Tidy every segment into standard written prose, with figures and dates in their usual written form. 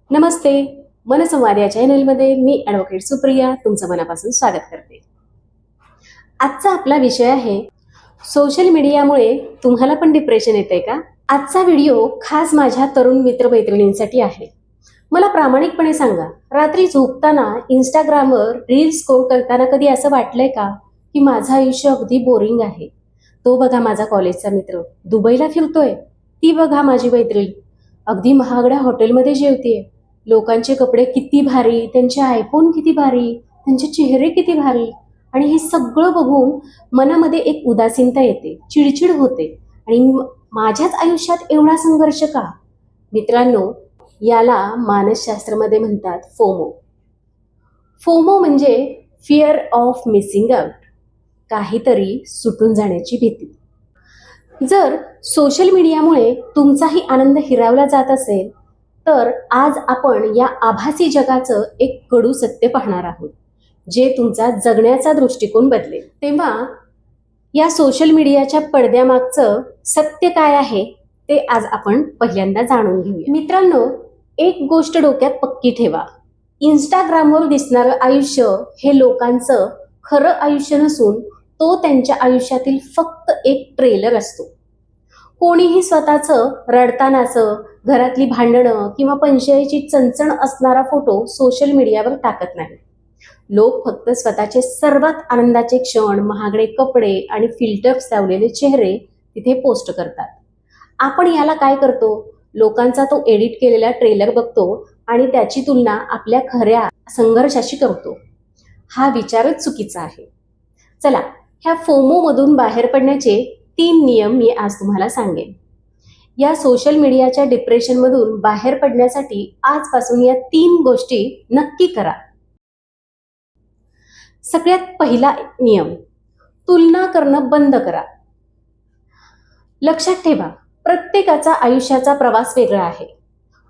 नमस्ते. मनसंवाद या चॅनलमध्ये मी ॲडव्होकेट सुप्रिया तुमचं मनापासून स्वागत करते. आजचा आपला विषय आहे सोशल मीडियामुळे तुम्हाला पण डिप्रेशन येते का? आजचा व्हिडिओ खास माझ्या तरुण मित्रमैत्रिणींसाठी आहे. मला प्रामाणिकपणे सांगा, रात्री झोपताना इंस्टाग्रामवर रील्स स्क्रोल करताना कधी असं वाटलंय का की माझं आयुष्य अगदी बोरिंग आहे? तो बघा माझा कॉलेजचा मित्र दुबईला फिरतोय, ती बघा माझी मैत्रीण अगदी महागड्या हॉटेलमध्ये जेवतेय. लोकांचे कपडे किती भारी, त्यांचे आयफोन किती भारी, त्यांचे चेहरे किती भारी. आणि हे सगळं बघून मनामध्ये एक उदासीनता येते, चिडचिड होते. आणि माझ्याच आयुष्यात एवढा संघर्ष का? मित्रांनो, याला मानसशास्त्रामध्ये म्हणतात फोमो. फोमो म्हणजे फिअर ऑफ मिसिंग आउट, काहीतरी सुटून जाण्याची भीती. जर सोशल मीडियामुळे तुमचाही आनंद हिरावला जात असेल तर आज आपण या आभासी जगाचं एक कडू सत्य पाहणार आहोत, जे तुमचा जगण्याचा दृष्टिकोन बदलेल. तेव्हा या सोशल मीडियाच्या पडद्यामागचं सत्य काय आहे ते आज आपण पहिल्यांदा जाणून घेऊया. मित्रांनो, एक गोष्ट डोक्यात पक्की ठेवा, इंस्टाग्रामवर दिसणारं आयुष्य हे लोकांचं खरं आयुष्य नसून तो त्यांच्या आयुष्यातील फक्त एक ट्रेलर असतो. कोणीही स्वतःचं रडतानाचं, घरातली भांडणं किंवा पंचायतीची चणचण असणारा फोटो सोशल मीडियावर टाकत नाही. लोक फक्त स्वतःचे सर्वात आनंदाचे क्षण, महागडे कपडे आणि फिल्टर्स लावलेले चेहरे तिथे पोस्ट करतात. आपण याला काय करतो? लोकांचा तो एडिट केलेला ट्रेलर बघतो आणि त्याची तुलना आपल्या खऱ्या संघर्षाशी करतो. हा विचारच चुकीचा आहे. चला, ह्या फोमो मधून बाहेर पडण्याचे 3 नियम मी आज तुम्हाला सांगेन. या सोशल मीडियाच्या डिप्रेशनमधून बाहेर पडण्यासाठी आजपासून या 3 गोष्टी नक्की करा. सगळ्यात पहिला नियम, तुलना करणं बंद करा. लक्षात ठेवा, प्रत्येकाचा आयुष्याचा प्रवास वेगळा आहे.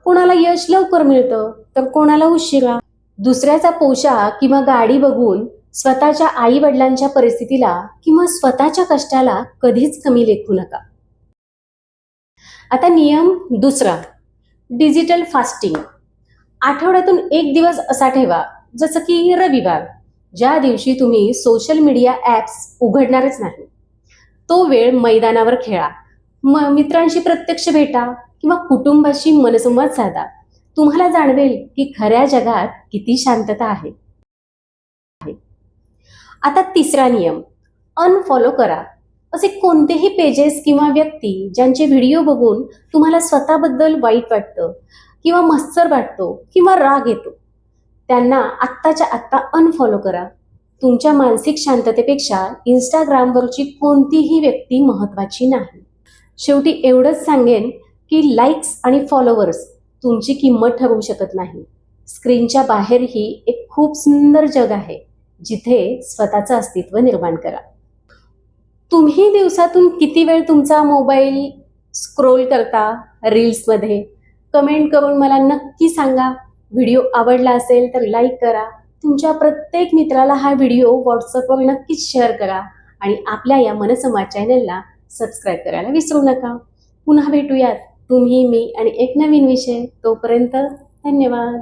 कोणाला यश लवकर मिळतं तर कोणाला उशिरा. दुसऱ्याचा पोशाख किंवा गाडी बघून स्वतःच्या आई वडिलांच्या परिस्थितीला किंवा स्वतःच्या कष्टाला कधीच कमी लेखू नका. आता नियम दुसरा, डिजिटल फास्टिंग. आठवड्यातून एक दिवस असा ठेवा, जसं की रविवार, ज्या दिवशी तुम्ही सोशल मीडिया ॲप्स उघडणारच नाही. तो वेळ मैदानावर खेळा, मित्रांशी प्रत्यक्ष भेटा किंवा कुटुंबाशी मनसंवाद साधा. तुम्हाला जाणवेल की खऱ्या जगात किती शांतता आहे. आता तिसरा नियम, अनफॉलो करा. असे कोणतेही पेजेस किंवा व्यक्ती ज्यांचे व्हिडिओ बघून तुम्हाला स्वतःबद्दल वाईट वाटतं किंवा मत्सर वाटतो किंवा राग येतो, त्यांना आत्ताच्या आत्ता अनफॉलो करा. तुमच्या मानसिक शांततेपेक्षा इंस्टाग्रामवरची कोणतीही व्यक्ती महत्त्वाची नाही. शेवटी एवढंच सांगेन की लाईक्स आणि फॉलोवर्स तुमची किंमत ठरवू शकत नाही. स्क्रीनच्या बाहेरही एक खूप सुंदर जग आहे, जिथे स्वतःचं अस्तित्व निर्माण करा. तुम्ही दिवसातून किती वेळ तुमचा मोबाईल स्क्रोल करता रील्समध्ये? कमेंट करून मला नक्की सांगा. व्हिडिओ आवडला असेल तर लाईक करा. तुमच्या प्रत्येक मित्राला हा व्हिडिओ व्हॉट्सअपवर नक्कीच शेअर करा आणि आपल्या या मनसंवाद चॅनलला सबस्क्राईब करायला विसरू नका. पुन्हा भेटूयात तुम्ही, मी आणि एक नवीन विषय. तोपर्यंत धन्यवाद.